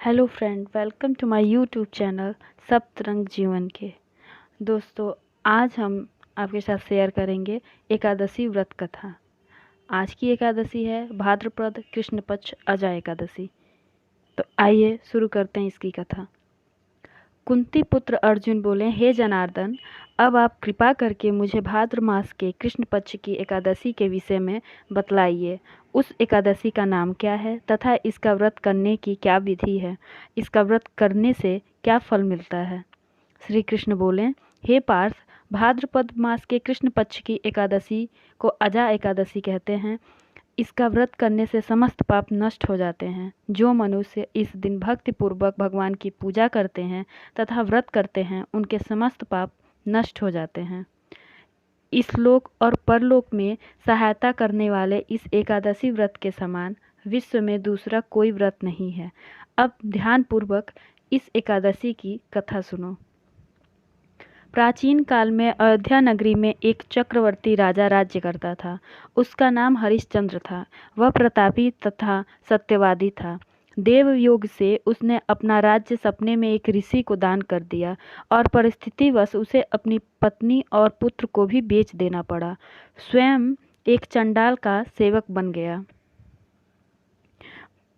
Hello friend, welcome to my YouTube channel Saptarang जीवन के। दोस्तों, आज हम आपके साथ शेयर करेंगे एकादशी व्रत कथा। आज की एकादशी है भाद्रपद कृष्ण पक्ष अजा एकादशी। तो आइए शुरू करते हैं इसकी कथा। कुंती पुत्र अर्जुन बोले, हे जनार्दन, अब आप कृपा करके मुझे भाद्र मास के कृष्ण पक्ष की एकादशी के विषय में बतलाइए। उस एकादशी का नाम क्या है तथा इसका व्रत करने की क्या विधि है? इसका व्रत करने से क्या फल मिलता है? श्री कृष्ण बोले, हे पार्थ, भाद्रपद मास के कृष्ण पक्ष की एकादशी को अजा एकादशी कहते हैं। इसका व्रत करने से समस्त पाप नष्ट हो जाते हैं। जो मनुष्य इस दिन भक्ति पूर्वक भगवान की पूजा करते हैं तथा व्रत करते हैं, उनके समस्त पाप नष्ट हो जाते हैं। इस लोक और परलोक में सहायता करने वाले इस एकादशी व्रत के समान विश्व में दूसरा कोई व्रत नहीं है। अब ध्यान पूर्वक इस एकादशी की कथा सुनो। प्राचीन काल में अयोध्या नगरी में एक चक्रवर्ती राजा राज्य करता था। उसका नाम हरिश्चंद्र था। वह प्रतापी तथा सत्यवादी था। देवयोग से उसने अपना राज्य सपने में एक ऋषि को दान कर दिया और परिस्थितिवश उसे अपनी पत्नी और पुत्र को भी बेच देना पड़ा। स्वयं एक चंडाल का सेवक बन गया।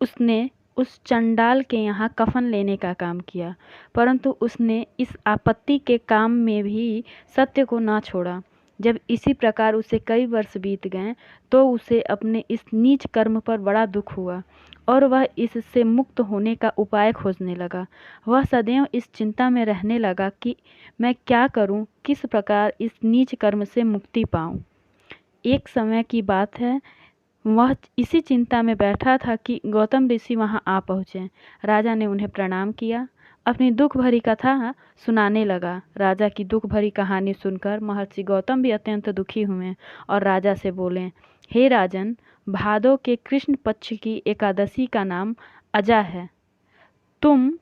उसने उस चंडाल के यहाँ कफन लेने का काम किया, परंतु उसने इस आपत्ति के काम में भी सत्य को ना छोड़ा। जब इसी प्रकार उसे कई वर्ष बीत गए तो उसे अपने इस नीच कर्म पर बड़ा दुख हुआ और वह इससे मुक्त होने का उपाय खोजने लगा। वह सदैव इस चिंता में रहने लगा कि मैं क्या करूं, किस प्रकार इस नीच कर्म से मुक्ति पाऊं। एक समय की बात है, वह इसी चिंता में बैठा था कि गौतम ऋषि वहां आ पहुँचे। राजा ने उन्हें प्रणाम किया, अपनी दुख भरी कथा सुनाने लगा। राजा की दुख भरी कहानी सुनकर महर्षि गौतम भी अत्यंत दुखी हुए और राजा से बोले, हे राजन, भादो के कृष्ण पक्ष की एकादशी का नाम अजा है। तुम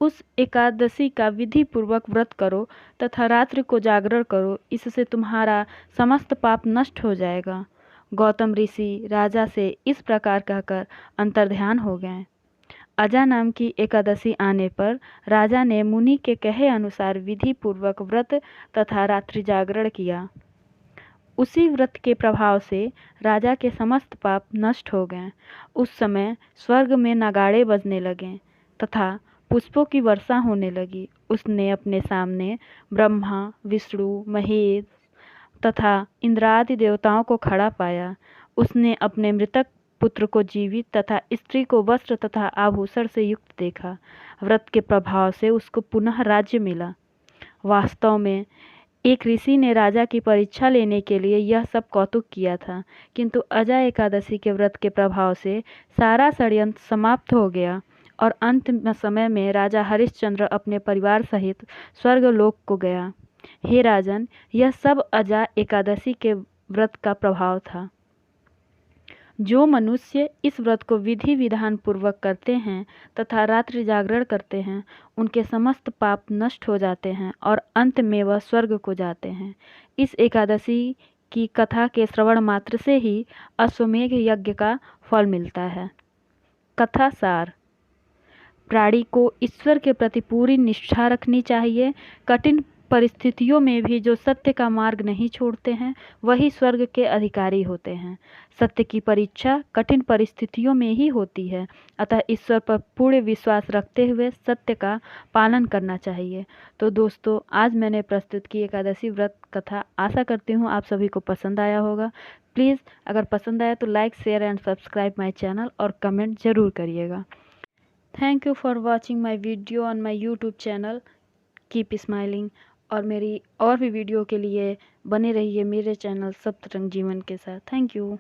उस एकादशी का विधि पूर्वक व्रत करो तथा रात्रि को जागरण करो, इससे तुम्हारा समस्त पाप नष्ट हो जाएगा। गौतम ऋषि राजा से इस प्रकार कहकर अंतर्ध्यान हो गए। अजा नाम की एकादशी आने पर राजा ने मुनि के कहे अनुसार विधि पूर्वक व्रत तथा रात्रि जागरण किया। उसी व्रत के प्रभाव से राजा के समस्त पाप नष्ट हो गए। उस समय स्वर्ग में नगाड़े बजने लगे तथा पुष्पों की वर्षा होने लगी। उसने अपने सामने ब्रह्मा, विष्णु, महेश तथा इंद्रादि देवताओं को खड़ा पाया। उसने अपने मृतक पुत्र को जीवित तथा स्त्री को वस्त्र तथा आभूषण से युक्त देखा। व्रत के प्रभाव से उसको पुनः राज्य मिला। वास्तव में एक ऋषि ने राजा की परीक्षा लेने के लिए यह सब कौतुक किया था, किंतु अजा एकादशी के व्रत के प्रभाव से सारा षड्यंत्र समाप्त हो गया और अंत समय में राजा हरिश्चंद्र अपने परिवार सहित स्वर्गलोक को गया। हे राजन, यह सब अजा एकादशी के व्रत का प्रभाव था। जो मनुष्य इस व्रत को विधि विधान पूर्वक करते हैं तथा रात्रि जागरण करते हैं, उनके समस्त पाप नष्ट हो जाते हैं और अंत में वह स्वर्ग को जाते हैं। इस एकादशी की कथा के श्रवण मात्र से ही अश्वमेध यज्ञ का फल मिलता है। कथा सार: प्राणी को ईश्वर के प्रति पूरी निष्ठा रखनी चाहिए। कठिन परिस्थितियों में भी जो सत्य का मार्ग नहीं छोड़ते हैं, वही स्वर्ग के अधिकारी होते हैं। सत्य की परीक्षा कठिन परिस्थितियों में ही होती है, अतः ईश्वर पर पूर्ण विश्वास रखते हुए सत्य का पालन करना चाहिए। तो दोस्तों, आज मैंने प्रस्तुत की एकादशी व्रत कथा, आशा करती हूँ आप सभी को पसंद आया होगा। प्लीज़ अगर पसंद आया तो like, share and subscribe my channel और कमेंट ज़रूर करिएगा। Thank you for watching my video on my YouTube channel. Keep smiling. और मेरी और भी वीडियो के लिए बने रहिए मेरे चैनल सप्तरंग जीवन के साथ। Thank you.